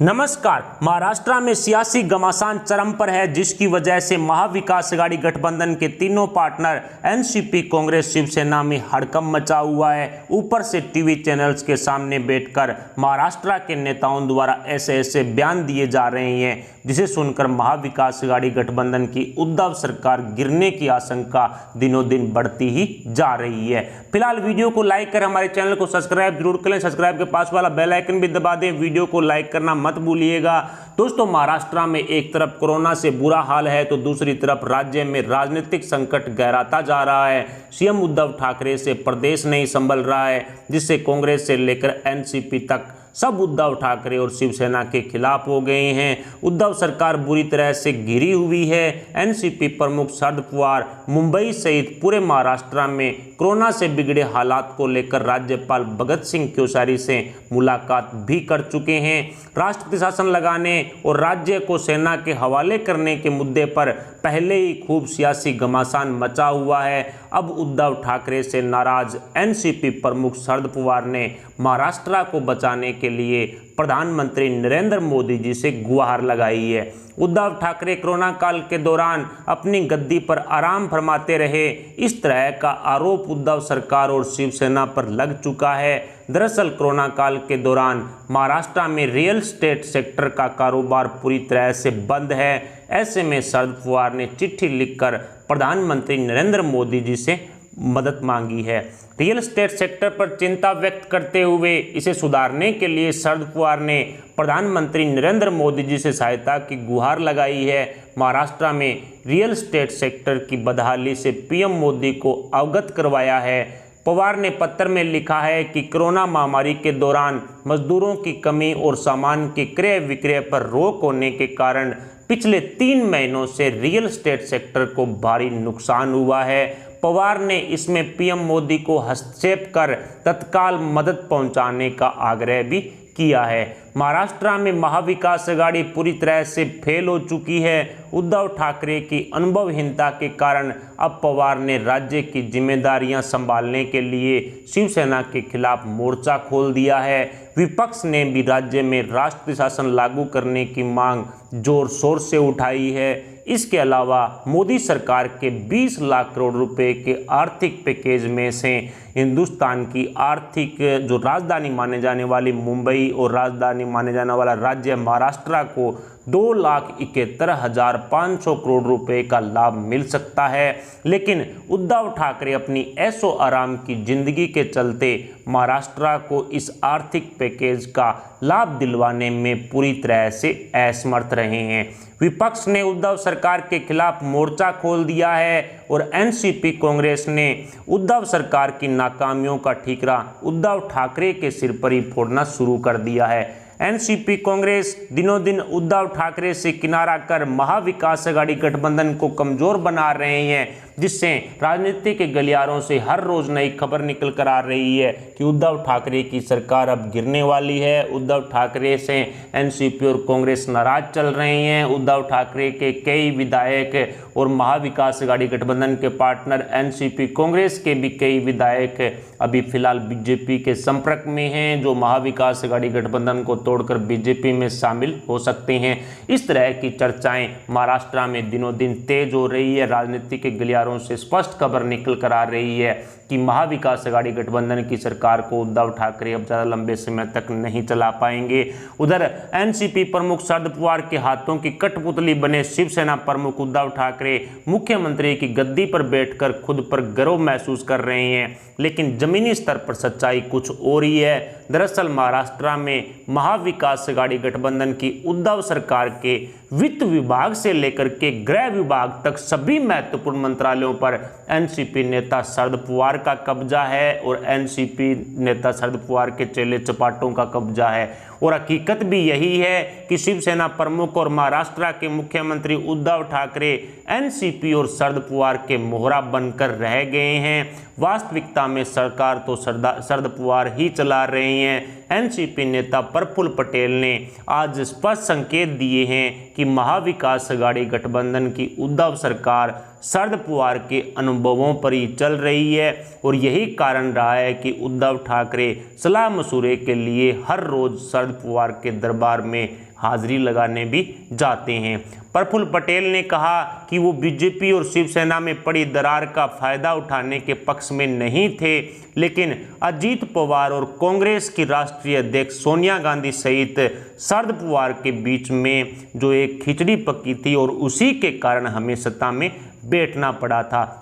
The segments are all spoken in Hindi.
नमस्कार। महाराष्ट्र में सियासी घमासान चरम पर है, जिसकी वजह से महाविकास आघाड़ी गठबंधन के तीनों पार्टनर एनसीपी, कांग्रेस, शिवसेना में हड़कंप मचा हुआ है। ऊपर से टीवी चैनल्स के सामने बैठकर महाराष्ट्र के नेताओं द्वारा ऐसे बयान दिए जा रहे हैं, जिसे सुनकर महाविकास आघाड़ी गठबंधन की उद्धव सरकार गिरने की आशंका दिनों दिन बढ़ती ही जा रही है। फिलहाल वीडियो को लाइक कर हमारे चैनल को सब्सक्राइब जरूर करें। सब्सक्राइब के पास वाला बेल आइकन भी दबा दें। वीडियो को लाइक करना मत भूलिएगा। दोस्तों, महाराष्ट्र में एक तरफ कोरोना से बुरा हाल है तो दूसरी तरफ राज्य में राजनीतिक संकट गहराता जा रहा है। सीएम उद्धव ठाकरे से प्रदेश नहीं संभल रहा है, जिससे कांग्रेस से लेकर एनसीपी तक सब उद्धव ठाकरे और शिवसेना के खिलाफ हो गए हैं। उद्धव सरकार बुरी तरह से घिरी हुई है। एनसीपी प्रमुख शरद पवार मुंबई सहित पूरे महाराष्ट्र में कोरोना से बिगड़े हालात को लेकर राज्यपाल भगत सिंह कोश्यारी से मुलाकात भी कर चुके हैं। राष्ट्रपति शासन लगाने और राज्य को सेना के हवाले करने के मुद्दे पर पहले ही खूब सियासी घमासान मचा हुआ है। अब उद्धव ठाकरे से नाराज एनसीपी प्रमुख शरद पवार ने महाराष्ट्र को बचाने के लिए प्रधानमंत्री नरेंद्र मोदी जी से गुहार लगाई है। उद्धव ठाकरे कोरोना काल के दौरान अपनी गद्दी पर आराम फरमाते रहे, इस तरह का आरोप उद्धव सरकार और शिवसेना पर लग चुका है। दरअसल कोरोना काल के दौरान महाराष्ट्र में रियल एस्टेट सेक्टर का कारोबार पूरी तरह से बंद है। ऐसे में शरद पवार ने चिट्ठी लिखकर प्रधानमंत्री नरेंद्र मोदी जी से मदद मांगी है। रियल एस्टेट सेक्टर पर चिंता व्यक्त करते हुए इसे सुधारने के लिए शरद पवार ने प्रधानमंत्री नरेंद्र मोदी जी से सहायता की गुहार लगाई है। महाराष्ट्र में रियल एस्टेट सेक्टर की बदहाली से पीएम मोदी को अवगत करवाया है। पवार ने पत्र में लिखा है कि कोरोना महामारी के दौरान मजदूरों की कमी और सामान के क्रय विक्रय पर रोक होने के कारण पिछले 3 महीनों से रियल एस्टेट सेक्टर को भारी नुकसान हुआ है। पवार ने इसमें पीएम मोदी को हस्तक्षेप कर तत्काल मदद पहुंचाने का आग्रह भी किया है। महाराष्ट्र में महाविकास आघाड़ी पूरी तरह से फेल हो चुकी है। उद्धव ठाकरे की अनुभवहीनता के कारण अब पवार ने राज्य की जिम्मेदारियां संभालने के लिए शिवसेना के खिलाफ मोर्चा खोल दिया है। विपक्ष ने भी राज्य में राष्ट्रपति शासन लागू करने की मांग जोर शोर से उठाई है। इसके अलावा मोदी सरकार के 20 लाख करोड़ रुपए के आर्थिक पैकेज में से हिंदुस्तान की आर्थिक जो राजधानी माने जाने वाली मुंबई और राजधानी माने जाने वाला राज्य महाराष्ट्र को 2,71,500 करोड़ रुपए का लाभ मिल सकता है। लेकिन उद्धव ठाकरे अपनी ऐशो आराम की जिंदगी के चलते महाराष्ट्र को इस आर्थिक पैकेज का लाभ दिलवाने में पूरी तरह से असमर्थ रहे हैं। विपक्ष ने उद्धव सरकार के खिलाफ मोर्चा खोल दिया है और एनसीपी कांग्रेस ने उद्धव सरकार की नाकामियों का ठीकरा उद्धव ठाकरे के सिर पर ही फोड़ना शुरू कर दिया है। एनसीपी कांग्रेस दिनों दिन उद्धव ठाकरे से किनारा कर महाविकास आघाड़ी गठबंधन को कमजोर बना रहे हैं, जिससे राजनीति के गलियारों से हर रोज नई खबर निकल कर आ रही है कि उद्धव ठाकरे की सरकार अब गिरने वाली है। उद्धव ठाकरे से एनसीपी और कांग्रेस नाराज चल रहे हैं। उद्धव ठाकरे के कई विधायक और महाविकास आघाड़ी गठबंधन के पार्टनर एनसीपी कांग्रेस के भी कई विधायक अभी फिलहाल बीजेपी के संपर्क में हैं, जो महाविकास आघाड़ी गठबंधन को तोड़कर बीजेपी में शामिल हो सकते हैं। इस तरह की चर्चाएं महाराष्ट्र में दिनों दिन तेज हो रही है। राजनीति के गलियारों से स्पष्ट खबर निकल कर आ रही है कि महाविकास आघाड़ी गठबंधन की सरकार को उद्धव ठाकरे अब ज्यादा लंबे समय तक नहीं चला पाएंगे। उधर एनसीपी प्रमुख शरद पवार के हाथों की कठपुतली बने शिवसेना प्रमुख उद्धव ठाकरे मुख्यमंत्री की गद्दी पर बैठकर खुद पर गर्व महसूस कर रहे हैं, लेकिन जमीनी स्तर पर सच्चाई कुछ और ही है। दरअसल महाराष्ट्र में महाविकास आघाड़ी गठबंधन की उद्धव सरकार के वित्त विभाग से लेकर के गृह विभाग तक सभी महत्वपूर्ण मंत्रालयों पर एनसीपी नेता शरद पवार का कब्जा है और एनसीपी नेता शरद पवार के चेले चपाटों का कब्जा है। और हकीकत भी यही है कि शिवसेना प्रमुख और महाराष्ट्र के मुख्यमंत्री उद्धव ठाकरे एनसीपी और शरद पवार के मोहरा बनकर रह गए हैं। वास्तविकता में सरकार तो शरद पवार ही चला रहे हैं। एनसीपी नेता प्रफुल्ल पटेल ने आज स्पष्ट संकेत दिए हैं कि महाविकास आघाड़ी गठबंधन की उद्धव सरकार शरद पवार के अनुभवों पर ही चल रही है और यही कारण रहा है कि उद्धव ठाकरे सलाह मशुरे के लिए हर रोज शरद पवार के दरबार में हाजिरी लगाने भी जाते हैं। प्रफुल्ल पटेल ने कहा कि वो बीजेपी और शिवसेना में पड़ी दरार का फायदा उठाने के पक्ष में नहीं थे, लेकिन अजीत पवार और कांग्रेस की राष्ट्रीय अध्यक्ष सोनिया गांधी सहित शरद पवार के बीच में जो एक खिचड़ी पकी थी और उसी के कारण हमें सत्ता में बैठना पड़ा था।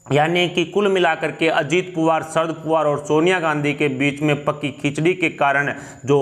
यानी कि कुल मिलाकर के अजीत पवार, शरद पवार और सोनिया गांधी के बीच में पकी खिचड़ी के कारण जो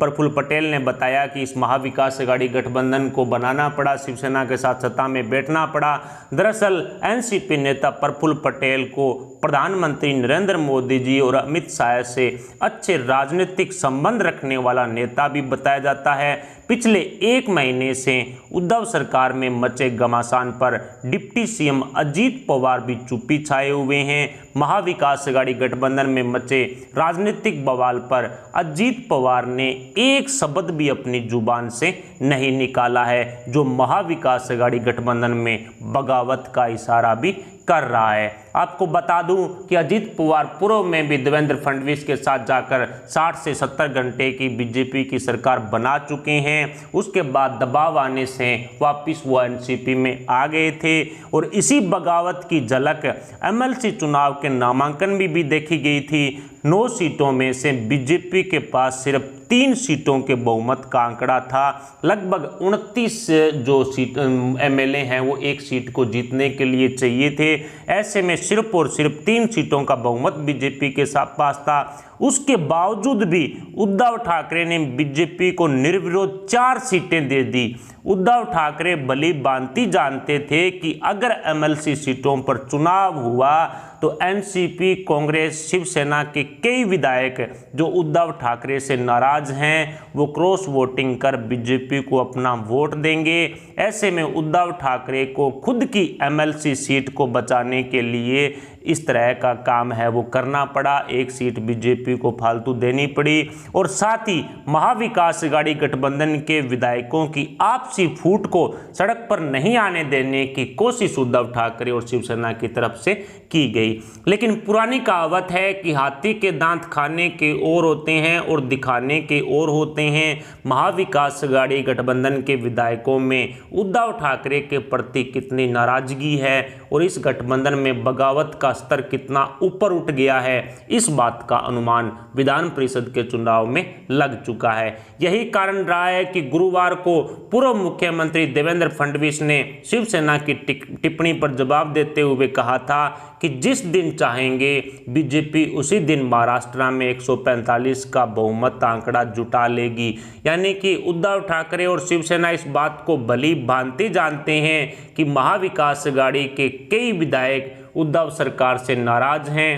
प्रफुल्ल पटेल ने बताया कि इस महाविकास अघाड़ी गठबंधन को बनाना पड़ा, शिवसेना के साथ सत्ता में बैठना पड़ा। दरअसल एनसीपी नेता प्रफुल्ल पटेल को प्रधानमंत्री नरेंद्र मोदी जी और अमित शाह से अच्छे राजनीतिक संबंध रखने वाला नेता भी बताया जाता है। पिछले 1 महीने से उद्धव सरकार में मचे घमासान पर डिप्टी सीएम अजीत पवार भी चुप्पी छाए हुए हैं। महाविकास अघाड़ी गठबंधन में मचे राजनीतिक बवाल पर अजीत पवार ने एक शब्द भी अपनी जुबान से नहीं निकाला है, जो महाविकास अघाड़ी गठबंधन में बगावत का इशारा भी कर रहा है। आपको बता दूं कि अजीत पवार पूर्व में भी देवेंद्र फडणवीस के साथ जाकर 60 से 70 घंटे की बीजेपी की सरकार बना चुके हैं। उसके बाद दबाव आने से वापस वो एनसीपी में आ गए थे और इसी बगावत की झलक एमएलसी चुनाव के नामांकन में भी देखी गई थी। 9 सीटों में से बीजेपी के पास सिर्फ 3 सीटों के बहुमत का आंकड़ा था। लगभग 29 जो सीट एमएलए हैं वो 1 सीट को जीतने के लिए चाहिए थे। ऐसे में सिर्फ और सिर्फ 3 सीटों का बहुमत बीजेपी के साथ पास था। उसके बावजूद भी उद्धव ठाकरे ने बीजेपी को निर्विरोध 4 सीटें दे दी। उद्धव ठाकरे भली भांति जानते थे कि अगर एमएलसी सीटों पर चुनाव हुआ तो एनसीपी, कांग्रेस, शिवसेना के कई विधायक जो उद्धव ठाकरे से नाराज हैं वो क्रॉस वोटिंग कर बीजेपी को अपना वोट देंगे। ऐसे में उद्धव ठाकरे को खुद की एमएलसी सीट को बचाने के लिए इस तरह का काम है वो करना पड़ा। 1 सीट बीजेपी को फालतू देनी पड़ी और साथ ही महाविकास अघाड़ी गठबंधन के विधायकों की आपसी फूट को सड़क पर नहीं आने देने की कोशिश उद्धव ठाकरे और शिवसेना की तरफ से की गई। लेकिन पुरानी कहावत है कि हाथी के दांत खाने के और होते हैं और दिखाने के और होते हैं। महाविकास अघाड़ी गठबंधन के विधायकों में उद्धव ठाकरे के प्रति कितनी नाराजगी है और इस गठबंधन में बगावत का स्तर कितना ऊपर उठ गया है, इस बात का अनुमान विधान परिषद के चुनाव में लग चुका है। यही कारण रहा है कि गुरुवार को पूर्व मुख्यमंत्री देवेंद्र फडणवीस ने शिवसेना की टिप्पणी पर जवाब देते हुए कहा था कि जिस दिन चाहेंगे बीजेपी उसी दिन महाराष्ट्र में 145 का बहुमत आंकड़ा जुटा लेगी। यानी कि उद्धव ठाकरे और शिवसेना इस बात को भली भांति जानते हैं कि महाविकास अघाड़ी के कई विधायक उद्धव सरकार से नाराज हैं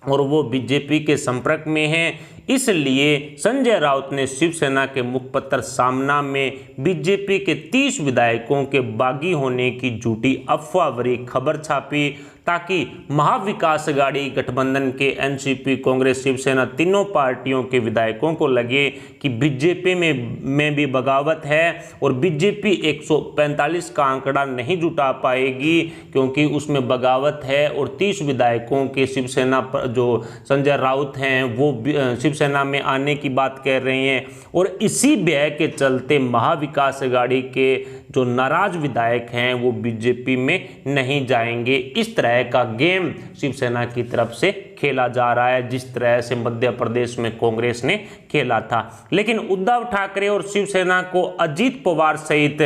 और वो बीजेपी के संपर्क में हैं। इसलिए संजय राउत ने शिवसेना के मुखपत्र सामना में बीजेपी के 30 विधायकों के बागी होने की झूठी अफवाह भरी खबर छापी ताकि महाविकास अघाड़ी गठबंधन के एनसीपी, कांग्रेस, शिवसेना तीनों पार्टियों के विधायकों को लगे कि बीजेपी में भी बगावत है और बीजेपी 145 का आंकड़ा नहीं जुटा पाएगी क्योंकि उसमें बगावत है और 30 विधायकों के शिवसेना पर जो संजय राउत हैं वो शिवसेना में आने की बात कह रहे हैं और इसी भय के चलते महाविकास अघाड़ी के जो नाराज विधायक हैं वो बीजेपी में नहीं जाएंगे। इस तरह का गेम शिवसेना की तरफ से खेला जा रहा है जिस तरह से मध्य प्रदेश में कांग्रेस ने खेला था। लेकिन उद्धव ठाकरे और शिवसेना को अजीत पवार सहित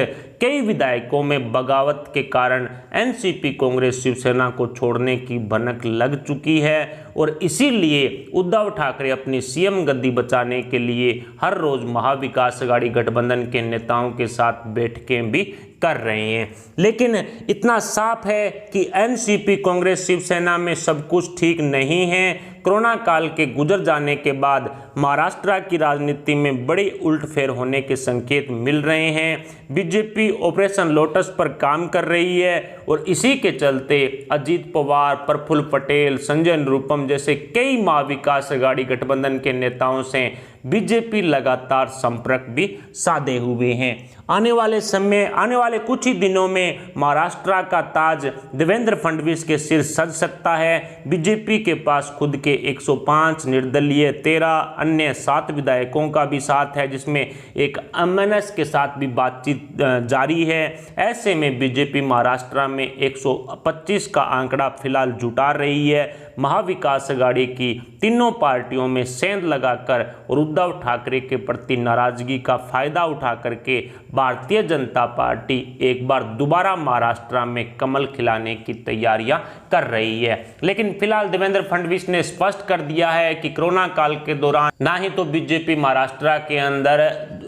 कई विधायकों में बगावत के कारण एनसीपी, कांग्रेस, शिवसेना को छोड़ने की भनक लग चुकी है और इसीलिए उद्धव ठाकरे अपनी सीएम गद्दी बचाने के लिए हर रोज महाविकास अघाड़ी गठबंधन के नेताओं के साथ बैठकें भी कर रहे हैं। लेकिन इतना साफ है कि एनसीपी, कांग्रेस, शिवसेना में सब कुछ ठीक नहीं है। कोरोना काल के गुजर जाने के बाद महाराष्ट्र की राजनीति में बड़ी उलटफेर होने के संकेत मिल रहे हैं। बीजेपी ऑपरेशन लोटस पर काम कर रही है और इसी के चलते अजीत पवार, प्रफुल्ल पटेल, संजय निरुपम जैसे कई महाविकास अघाड़ी गठबंधन के नेताओं से बीजेपी लगातार संपर्क भी साधे हुए हैं। आने वाले कुछ ही दिनों में महाराष्ट्र का ताज देवेंद्र फडणवीस के सिर सज सकता है। बीजेपी के पास खुद के के 105, निर्दलीय 13, अन्य 7 विधायकों का भी साथ है, जिसमें एक एमएनएस के साथ भी बातचीत जारी है। ऐसे में बीजेपी महाराष्ट्र में 125 का आंकड़ा फिलहाल जुटा रही है। महाविकास आघाड़ी की तीनों पार्टियों में सेंध लगाकर और उद्धव ठाकरे के प्रति नाराजगी का फायदा उठा करके भारतीय जनता पार्टी एक बार दोबारा महाराष्ट्र में कमल खिलाने की तैयारियां कर रही है। लेकिन फिलहाल देवेंद्र फडणवीस ने स्पष्ट कर दिया है कि कोरोना काल के दौरान ना ही तो बीजेपी महाराष्ट्र के अंदर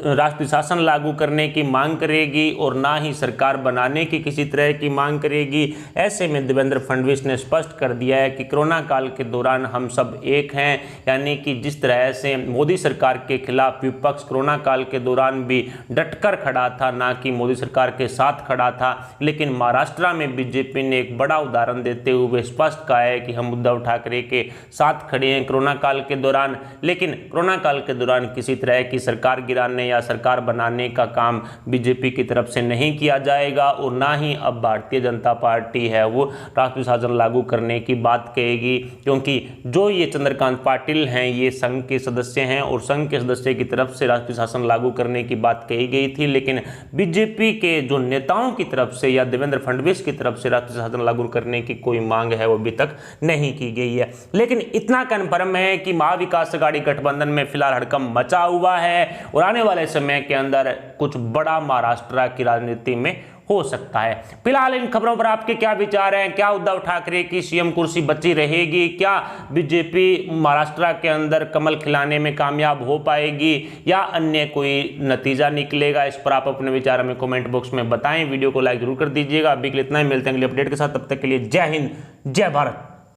राष्ट्रीय शासन लागू करने की मांग करेगी और ना ही सरकार बनाने की किसी तरह की मांग करेगी। ऐसे में देवेंद्र फडणवीस ने स्पष्ट कर दिया है कि कोरोना काल के दौरान हम सब एक हैं, यानी कि जिस तरह से मोदी सरकार के खिलाफ विपक्ष कोरोना काल के दौरान भी डटकर खड़ा था, ना कि मोदी सरकार के साथ खड़ा था, लेकिन महाराष्ट्र में बीजेपी ने एक बड़ा उदाहरण देते हुए स्पष्ट कहा है कि हम उद्धव ठाकरे के साथ खड़े हैं कोरोना काल के दौरान। लेकिन कोरोना काल के दौरान किसी तरह की सरकार गिराने या सरकार बनाने का काम बीजेपी की तरफ से नहीं किया जाएगा और ना ही अब भारतीय जनता पार्टी है वो राष्ट्रीय शासन लागू करने की बात कहेगी, क्योंकि जो ये चंद्रकांत पाटिल हैं ये संघ के सदस्य हैं और संघ के सदस्य की तरफ से राष्ट्रीय शासन लागू करने की बात कही गई थी। लेकिन बीजेपी के जो नेताओं की तरफ से या देवेंद्र फडणवीस की तरफ से राष्ट्रीय शासन लागू करने की कोई मांग है वो अभी तक नहीं की गई है। लेकिन इतना कन्फर्म है कि महाविकास आघाड़ी गठबंधन में फिलहाल हड़कंप मचा हुआ है और आने वाले समय के अंदर कुछ बड़ा महाराष्ट्र की राजनीति में हो सकता है। फिलहाल इन खबरों पर आपके क्या विचार हैं? क्या उद्धव ठाकरे की सीएम कुर्सी बची रहेगी? क्या बीजेपी महाराष्ट्र के अंदर कमल खिलाने में कामयाब हो पाएगी या अन्य कोई नतीजा निकलेगा? इस पर आप अपने विचार हमें कमेंट बॉक्स में बताएं। वीडियो को लाइक जरूर कर दीजिएगा। अभी के लिए इतना ही, मिलते हैं अगले अपडेट के साथ। तब तक के लिए जय हिंद, जय भारत।